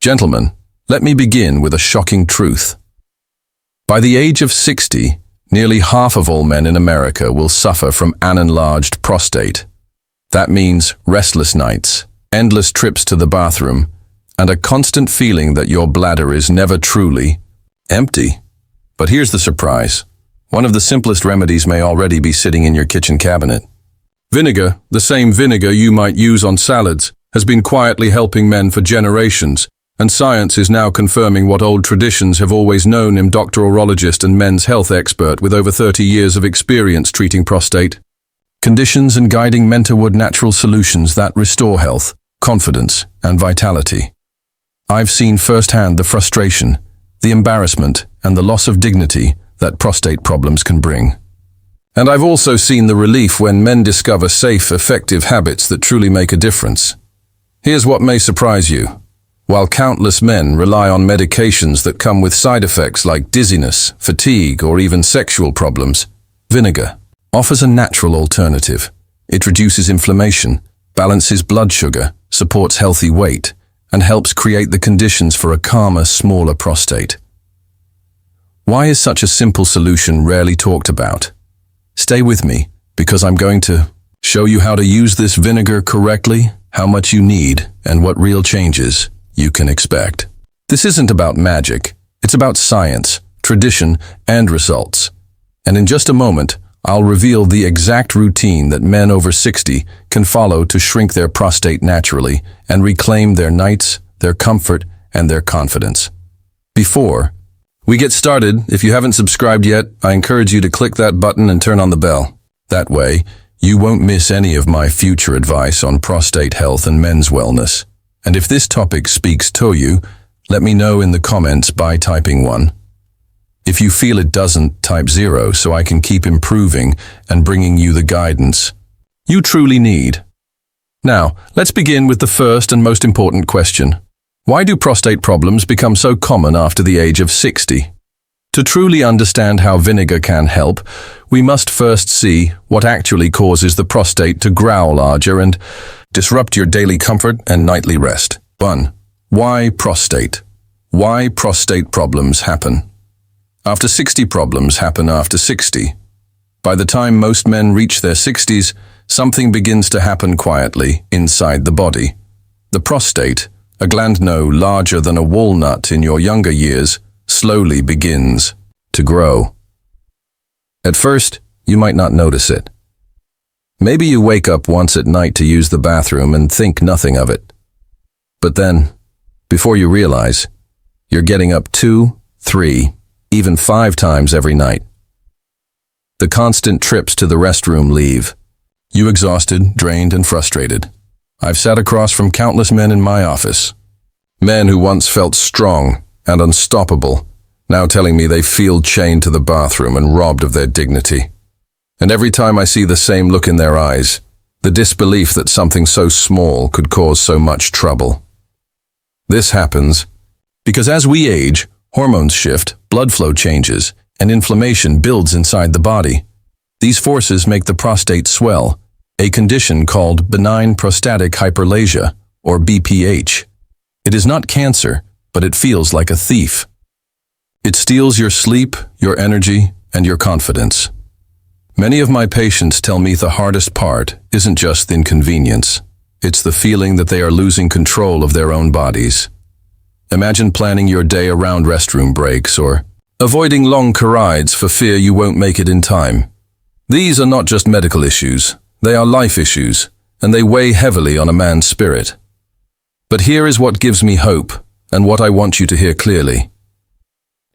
Gentlemen, let me begin with a shocking truth. By the age of 60, nearly half of all men in America will suffer from an enlarged prostate. That means restless nights, endless trips to the bathroom, and a constant feeling that your bladder is never truly empty. But here's the surprise. One of the simplest remedies may already be sitting in your kitchen cabinet. Vinegar, the same vinegar you might use on salads, has been quietly helping men for generations, and science is now confirming what old traditions have always known. I'm Dr. Urologist and men's health expert with over 30 years of experience treating prostate conditions and guiding men toward natural solutions that restore health, confidence, and vitality. I've seen firsthand the frustration, the embarrassment, and the loss of dignity that prostate problems can bring. And I've also seen the relief when men discover safe, effective habits that truly make a difference. Here's what may surprise you. While countless men rely on medications that come with side effects like dizziness, fatigue, or even sexual problems, vinegar offers a natural alternative. It reduces inflammation, balances blood sugar, supports healthy weight, and helps create the conditions for a calmer, smaller prostate. Why is such a simple solution rarely talked about? Stay with me, because I'm going to show you how to use this vinegar correctly, how much you need, and what real changes you can expect. This isn't about magic. It's about science, tradition, and results. And in just a moment, I'll reveal the exact routine that men over 60 can follow to shrink their prostate naturally and reclaim their nights, their comfort, and their confidence. Before we get started, if you haven't subscribed yet, I encourage you to click that button and turn on the bell. That way, you won't miss any of my future advice on prostate health and men's wellness. And if this topic speaks to you, let me know in the comments by typing 1. If you feel it doesn't, type 0 so I can keep improving and bringing you the guidance you truly need. Now, let's begin with the first and most important question. Why do prostate problems become so common after the age of 60? To truly understand how vinegar can help, we must first see what actually causes the prostate to grow larger and disrupt your daily comfort and nightly rest. 1. Why prostate? Why prostate problems happen? After 60 problems happen after 60. By the time most men reach their 60s, something begins to happen quietly inside the body. The prostate, a gland no larger than a walnut in your younger years, slowly begins to grow. At first, you might not notice it. Maybe you wake up once at night to use the bathroom and think nothing of it. But then, before you realize, you're getting up 2, 3, even 5 times every night. The constant trips to the restroom leave you exhausted, drained, and frustrated. I've sat across from countless men in my office. Men who once felt strong and unstoppable, now telling me they feel chained to the bathroom and robbed of their dignity. And every time I see the same look in their eyes, the disbelief that something so small could cause so much trouble. This happens because as we age, hormones shift, blood flow changes, and inflammation builds inside the body. These forces make the prostate swell, a condition called benign prostatic hyperplasia, or BPH. It is not cancer, but it feels like a thief. It steals your sleep, your energy, and your confidence. Many of my patients tell me the hardest part isn't just the inconvenience. It's the feeling that they are losing control of their own bodies. Imagine planning your day around restroom breaks or avoiding long car rides for fear you won't make it in time. These are not just medical issues, they are life issues, and they weigh heavily on a man's spirit. But here is what gives me hope, and what I want you to hear clearly.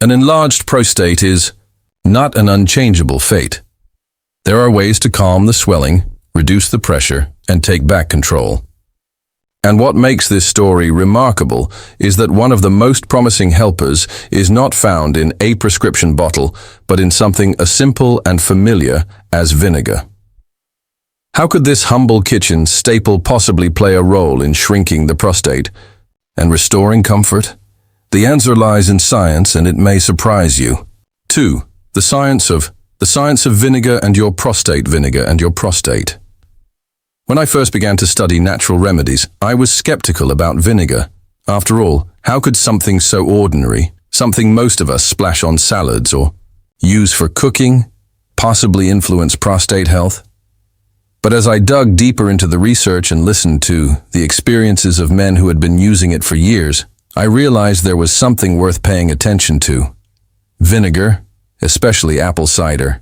An enlarged prostate is not an unchangeable fate. There are ways to calm the swelling, reduce the pressure, and take back control. And what makes this story remarkable is that one of the most promising helpers is not found in a prescription bottle, but in something as simple and familiar as vinegar. How could this humble kitchen staple possibly play a role in shrinking the prostate and restoring comfort? The answer lies in science, and it may surprise you. 2. The science of vinegar and your prostate. Vinegar and your prostate. When I first began to study natural remedies, I was skeptical about vinegar. After all, how could something so ordinary, something most of us splash on salads or use for cooking, possibly influence prostate health? But as I dug deeper into the research and listened to the experiences of men who had been using it for years, I realized there was something worth paying attention to. Vinegar, especially apple cider.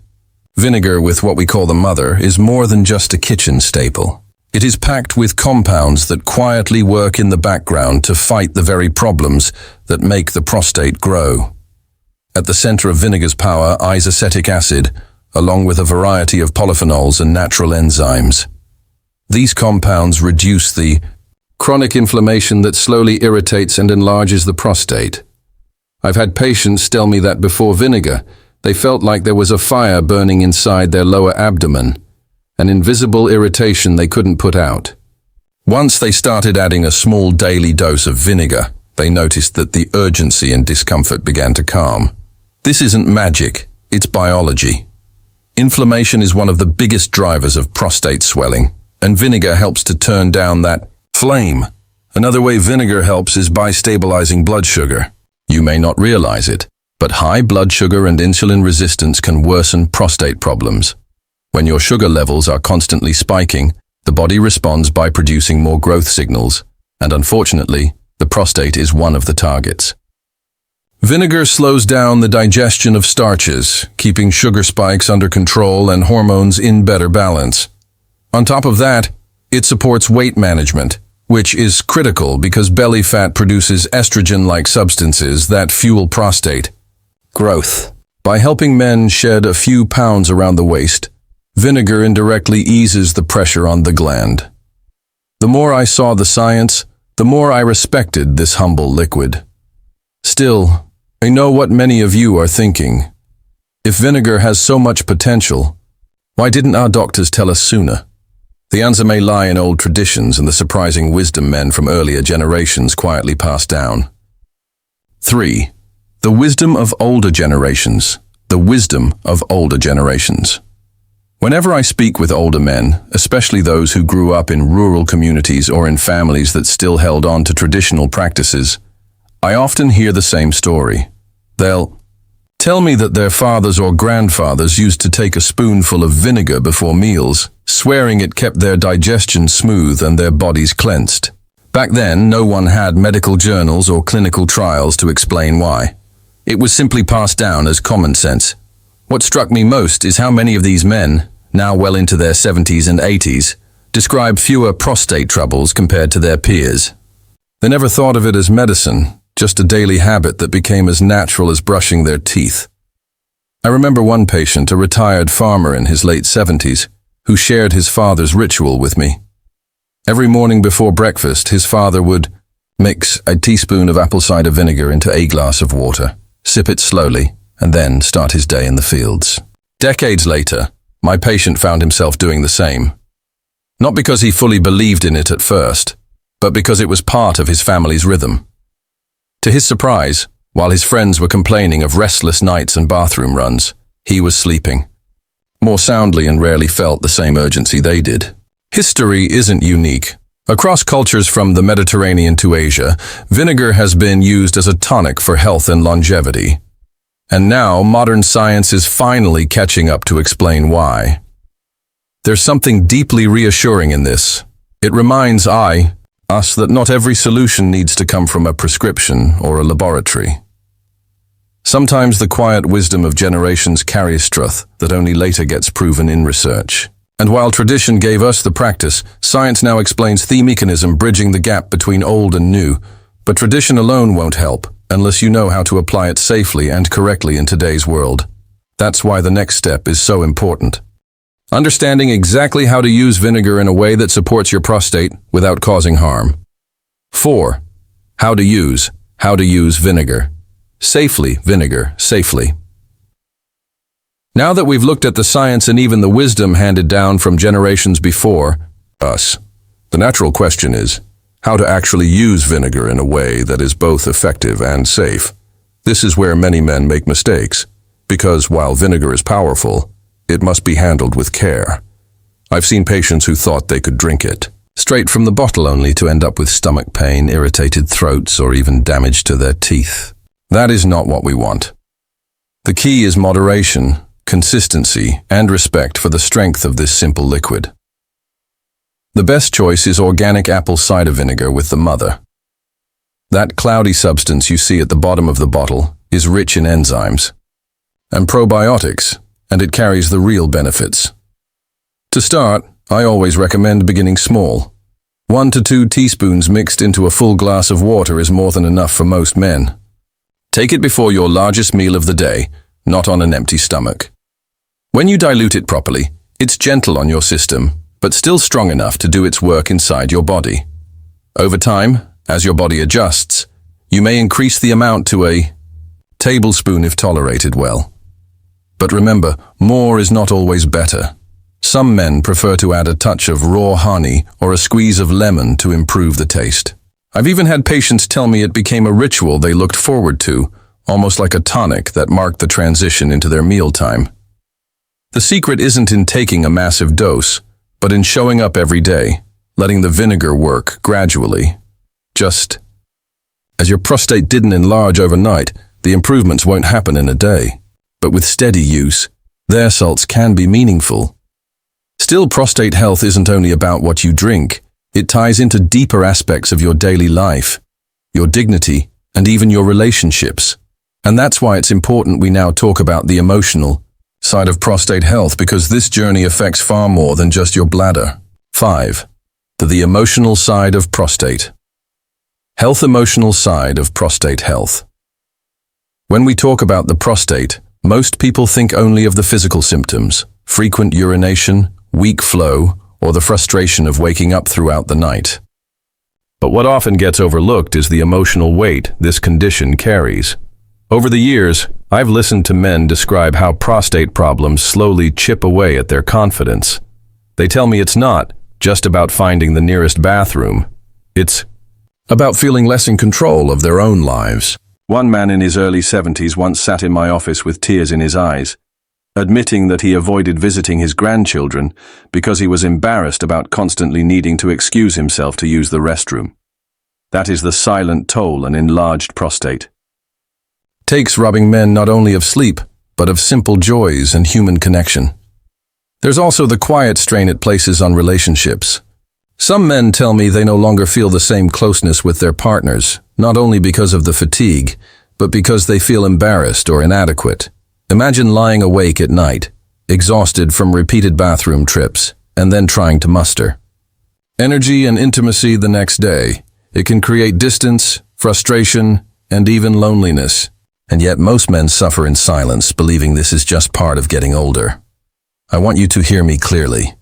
Vinegar, with what we call the mother, is more than just a kitchen staple. It is packed with compounds that quietly work in the background to fight the very problems that make the prostate grow. At the center of vinegar's power is acetic acid, along with a variety of polyphenols and natural enzymes. These compounds reduce the chronic inflammation that slowly irritates and enlarges the prostate. I've had patients tell me that before vinegar, they felt like there was a fire burning inside their lower abdomen, an invisible irritation they couldn't put out. Once they started adding a small daily dose of vinegar, they noticed that the urgency and discomfort began to calm. This isn't magic, it's biology. Inflammation is one of the biggest drivers of prostate swelling, and vinegar helps to turn down that flame. Another way vinegar helps is by stabilizing blood sugar. You may not realize it, but high blood sugar and insulin resistance can worsen prostate problems. When your sugar levels are constantly spiking, the body responds by producing more growth signals, and unfortunately, the prostate is one of the targets. Vinegar slows down the digestion of starches, keeping sugar spikes under control and hormones in better balance. On top of that, it supports weight management, which is critical because belly fat produces estrogen-like substances that fuel prostate growth. By helping men shed a few pounds around the waist, vinegar indirectly eases the pressure on the gland. The more I saw the science, the more I respected this humble liquid. Still, I know what many of you are thinking. If vinegar has so much potential, why didn't our doctors tell us sooner? The answer may lie in old traditions and the surprising wisdom men from earlier generations quietly passed down. 3. The wisdom of older generations. The wisdom of older generations. Whenever I speak with older men, especially those who grew up in rural communities or in families that still held on to traditional practices, I often hear the same story. They'll tell me that their fathers or grandfathers used to take a spoonful of vinegar before meals, swearing it kept their digestion smooth and their bodies cleansed. Back then, no one had medical journals or clinical trials to explain why. It was simply passed down as common sense. What struck me most is how many of these men, now well into their 70s and 80s, describe fewer prostate troubles compared to their peers. They never thought of it as medicine, just a daily habit that became as natural as brushing their teeth. I remember one patient, a retired farmer in his late 70s, who shared his father's ritual with me. Every morning before breakfast, his father would mix a teaspoon of apple cider vinegar into a glass of water, sip it slowly, and then start his day in the fields. Decades later, my patient found himself doing the same. Not because he fully believed in it at first, but because it was part of his family's rhythm. To his surprise, while his friends were complaining of restless nights and bathroom runs, he was sleeping more soundly and rarely felt the same urgency they did. History isn't unique. Across cultures from the Mediterranean to Asia, vinegar has been used as a tonic for health and longevity. And now, modern science is finally catching up to explain why. There's something deeply reassuring in this. It reminds us that not every solution needs to come from a prescription or a laboratory. Sometimes the quiet wisdom of generations carries truth that only later gets proven in research. And while tradition gave us the practice, science now explains the mechanism bridging the gap between old and new. But tradition alone won't help unless you know how to apply it safely and correctly in today's world. That's why the next step is so important. Understanding exactly how to use vinegar in a way that supports your prostate without causing harm. 4. How to use vinegar. Vinegar safely. Now that we've looked at the science and even the wisdom handed down from generations before us, the natural question is how to actually use vinegar in a way that is both effective and safe. This is where many men make mistakes, because while vinegar is powerful, it must be handled with care. I've seen patients who thought they could drink it, straight from the bottle only to end up with stomach pain, irritated throats, or even damage to their teeth. That is not what we want. The key is moderation, consistency, and respect for the strength of this simple liquid. The best choice is organic apple cider vinegar with the mother. That cloudy substance you see at the bottom of the bottle is rich in enzymes and probiotics, and it carries the real benefits. To start, I always recommend beginning small. 1 to 2 teaspoons mixed into a full glass of water is more than enough for most men. Take it before your largest meal of the day, not on an empty stomach. When you dilute it properly, it's gentle on your system, but still strong enough to do its work inside your body. Over time, as your body adjusts, you may increase the amount to a tablespoon if tolerated well. But remember, more is not always better. Some men prefer to add a touch of raw honey or a squeeze of lemon to improve the taste. I've even had patients tell me it became a ritual they looked forward to, almost like a tonic that marked the transition into their mealtime. The secret isn't in taking a massive dose, but in showing up every day, letting the vinegar work gradually. Just as your prostate didn't enlarge overnight, the improvements won't happen in a day. But with steady use, their results can be meaningful. Still, prostate health isn't only about what you drink. It ties into deeper aspects of your daily life, your dignity, and even your relationships. And that's why it's important we now talk about the emotional side of prostate health, because this journey affects far more than just your bladder. 5. The emotional side of prostate. Health. Emotional side of prostate health. When we talk about the prostate, most people think only of the physical symptoms, frequent urination, weak flow, or the frustration of waking up throughout the night. But what often gets overlooked is the emotional weight this condition carries. Over the years, I've listened to men describe how prostate problems slowly chip away at their confidence. They tell me it's not just about finding the nearest bathroom. It's about feeling less in control of their own lives. One man in his early 70s once sat in my office with tears in his eyes, admitting that he avoided visiting his grandchildren because he was embarrassed about constantly needing to excuse himself to use the restroom. That is the silent toll an enlarged prostate takes, robbing men not only of sleep, but of simple joys and human connection. There's also the quiet strain it places on relationships. Some men tell me they no longer feel the same closeness with their partners, not only because of the fatigue, but because they feel embarrassed or inadequate. Imagine lying awake at night, exhausted from repeated bathroom trips, and then trying to muster energy and intimacy the next day. It can create distance, frustration, and even loneliness. And yet most men suffer in silence, believing this is just part of getting older. I want you to hear me clearly.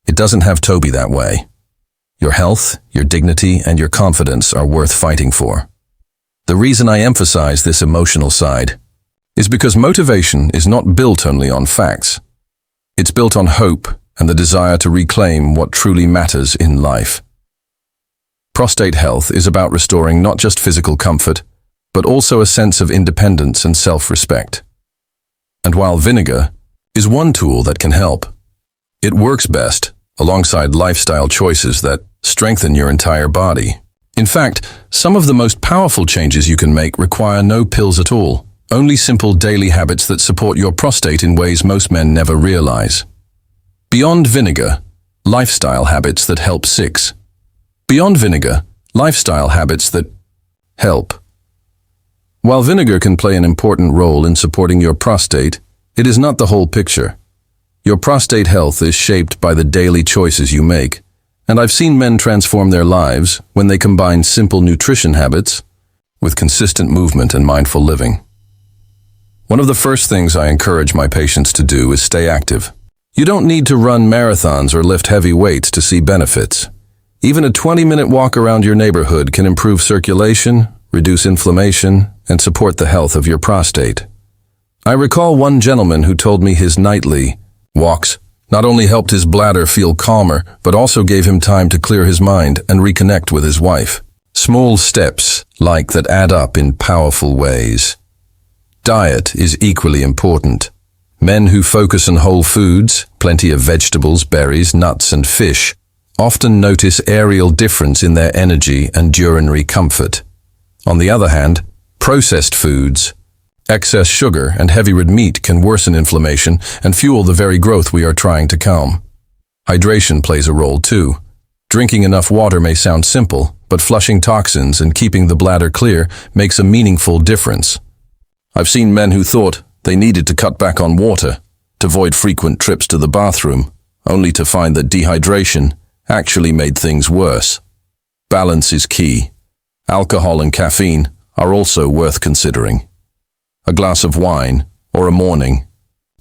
It doesn't have to be that way. Your health, your dignity, and your confidence are worth fighting for. The reason I emphasize this emotional side is because motivation is not built only on facts. It's built on hope and the desire to reclaim what truly matters in life. Prostate health is about restoring not just physical comfort, but also a sense of independence and self-respect. And while vinegar is one tool that can help, it works best alongside lifestyle choices that strengthen your entire body. In fact, some of the most powerful changes you can make require no pills at all, only simple daily habits that support your prostate in ways most men never realize. Beyond vinegar, lifestyle habits that help. 6. Beyond vinegar, lifestyle habits that help. While vinegar can play an important role in supporting your prostate, it is not the whole picture. Your prostate health is shaped by the daily choices you make, and I've seen men transform their lives when they combine simple nutrition habits with consistent movement and mindful living. One of the first things I encourage my patients to do is stay active. You don't need to run marathons or lift heavy weights to see benefits. Even a 20-minute walk around your neighborhood can improve circulation, reduce inflammation, and support the health of your prostate. I recall one gentleman who told me his nightly walks not only helped his bladder feel calmer, but also gave him time to clear his mind and reconnect with his wife. Small steps like that add up in powerful ways. Diet is equally important. Men who focus on whole foods, plenty of vegetables, berries, nuts, and fish, often notice aerial difference in their energy and urinary comfort. On the other hand, processed foods, excess sugar and heavy red meat can worsen inflammation and fuel the very growth we are trying to calm. Hydration plays a role too. Drinking enough water may sound simple, but flushing toxins and keeping the bladder clear makes a meaningful difference. I've seen men who thought they needed to cut back on water to avoid frequent trips to the bathroom, only to find that dehydration actually made things worse. Balance is key. Alcohol and caffeine are also worth considering. A glass of wine or a morning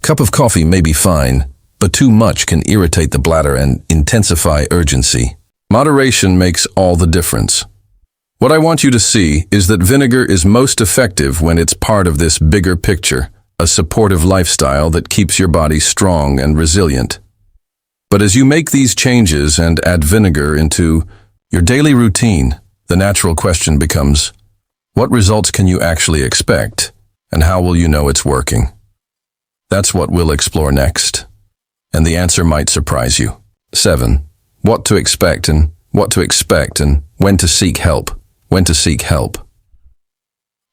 cup of coffee may be fine, but too much can irritate the bladder and intensify urgency. Moderation makes all the difference. What I want you to see is that vinegar is most effective when it's part of this bigger picture, a supportive lifestyle that keeps your body strong and resilient. But as you make these changes and add vinegar into your daily routine, the natural question becomes, what results can you actually expect, and how will you know it's working? That's what we'll explore next. And the answer might surprise you. 7. What to expect and when to seek help. When to seek help.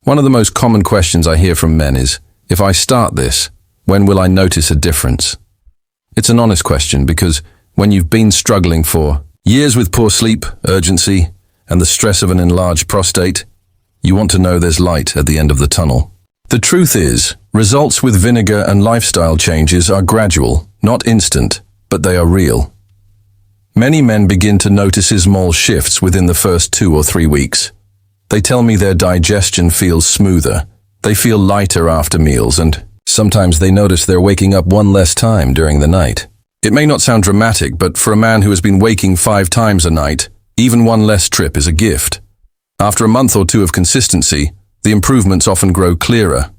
One of the most common questions I hear from men is, if I start this, when will I notice a difference? It's an honest question because when you've been struggling for years with poor sleep, urgency, and the stress of an enlarged prostate, you want to know there's light at the end of the tunnel. The truth is, results with vinegar and lifestyle changes are gradual, not instant, but they are real. Many men begin to notice small shifts within the first 2 or 3 weeks. They tell me their digestion feels smoother, they feel lighter after meals, and sometimes they notice they're waking up one less time during the night. It may not sound dramatic, but for a man who has been waking 5 times a night, even one less trip is a gift. After a month or 2 of consistency, the improvements often grow clearer.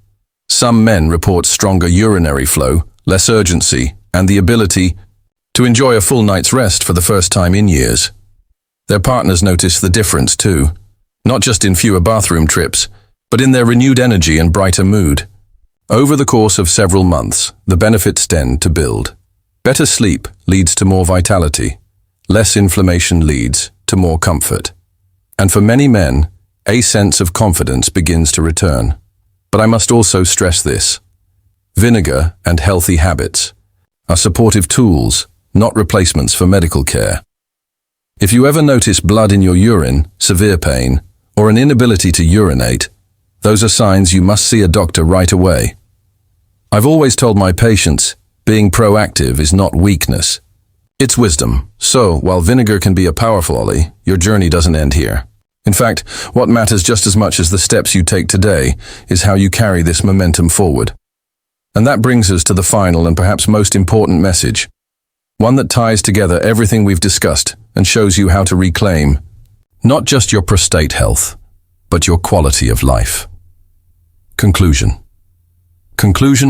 Some men report stronger urinary flow, less urgency, and the ability to enjoy a full night's rest for the first time in years. Their partners notice the difference too, not just in fewer bathroom trips, but in their renewed energy and brighter mood. Over the course of several months, the benefits tend to build. Better sleep leads to more vitality. Less inflammation leads to more comfort. And for many men, a sense of confidence begins to return. But I must also stress this. Vinegar and healthy habits are supportive tools, not replacements for medical care. If you ever notice blood in your urine, severe pain, or an inability to urinate, those are signs you must see a doctor right away. I've always told my patients, being proactive is not weakness. It's wisdom. So, while vinegar can be a powerful ally, your journey doesn't end here. In fact, what matters just as much as the steps you take today is how you carry this momentum forward. And that brings us to the final and perhaps most important message, one that ties together everything we've discussed and shows you how to reclaim not just your prostate health, but your quality of life. Conclusion.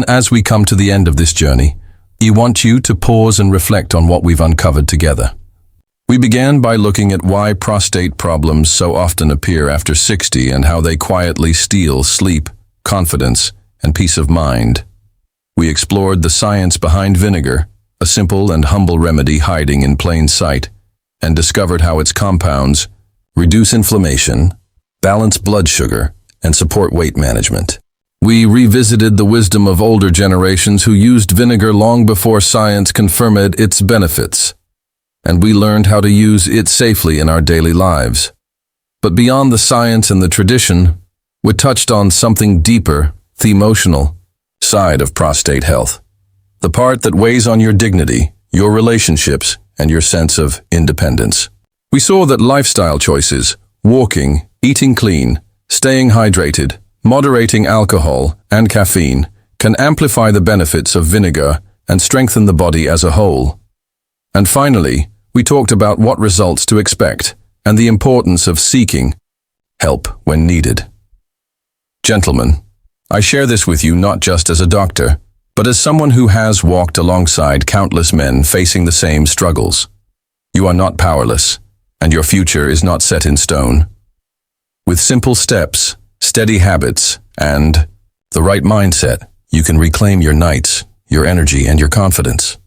As we come to the end of this journey, I want you to pause and reflect on what we've uncovered together. We began by looking at why prostate problems so often appear after 60 and how they quietly steal sleep, confidence, and peace of mind. We explored the science behind vinegar, a simple and humble remedy hiding in plain sight, and discovered how its compounds reduce inflammation, balance blood sugar, and support weight management. We revisited the wisdom of older generations who used vinegar long before science confirmed its benefits, and we learned how to use it safely in our daily lives. But beyond the science and the tradition, we touched on something deeper, the emotional side of prostate health. The part that weighs on your dignity, your relationships, and your sense of independence. We saw that lifestyle choices, walking, eating clean, staying hydrated, moderating alcohol and caffeine, can amplify the benefits of vinegar and strengthen the body as a whole. And finally, we talked about what results to expect and the importance of seeking help when needed. Gentlemen, I share this with you not just as a doctor, but as someone who has walked alongside countless men facing the same struggles. You are not powerless, and your future is not set in stone. With simple steps, steady habits, and the right mindset, you can reclaim your nights, your energy, and your confidence.